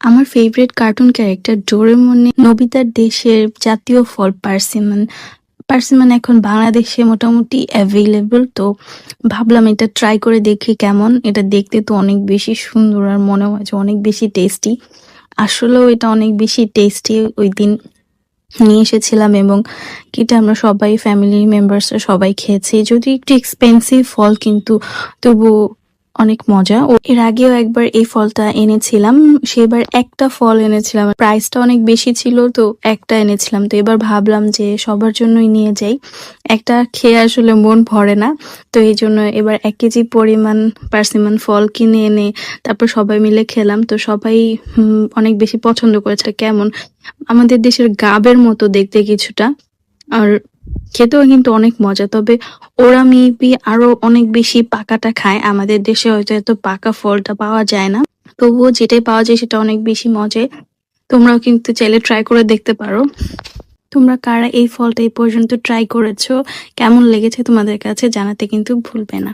আমার favourite cartoon character ডোরেমনে নোবিতার দেশের জাতীয় ফল পার্সিমন। পার্সিমন এখন বাংলাদেশে মোটামুটি অ্যাভেলেবল, তো ভাবলাম এটা ট্রাই করে দেখি কেমন। এটা দেখতে তো অনেক বেশি সুন্দর আর মনে হয় যে অনেক বেশি টেস্টি। আসলেও এটা অনেক বেশি টেস্টি। ওই দিন নিয়ে এসেছিলাম এবং এটা আমরা সবাই ফ্যামিলি মেম্বার্সরা সবাই খেয়েছি। যদি একটু এক্সপেন্সিভ ফল কিন্তু তবু অনেক মজা। ও এর আগেও একবার এই ফলটা এনেছিলাম, সেবার একটা ফল এনেছিলাম, প্রাইসটা অনেক বেশি ছিল তো একটা এনেছিলাম। তো এবার ভাবলাম যে সবার জন্যই নিয়ে যাই, একটা খেয়ে আসলে মন ভরে না। তো এই জন্য এবার 1 কেজি পরিমাণ পার্সিমন ফল কিনে এনে তারপর সবাই মিলে খেলাম। তো সবাই অনেক বেশি পছন্দ করেছে। কেমন আমাদের দেশের গাবের মতো দেখতে কিছুটা, আর খেতেও কিন্তু অনেক মজা। তবে ওরা মেবি আরো অনেক বেশি পাকাটা খায়, আমাদের দেশে হয়তো এত পাকা ফলটা পাওয়া যায় না। তবুও যেটাই পাওয়া যায় সেটা অনেক বেশি মজার। তোমরাও কিন্তু চাইলে ট্রাই করে দেখতে পারো। তোমরা কারা এই ফলটা এই পর্যন্ত ট্রাই করেছো, কেমন লেগেছে তোমাদের কাছে জানাতে কিন্তু ভুলবে না।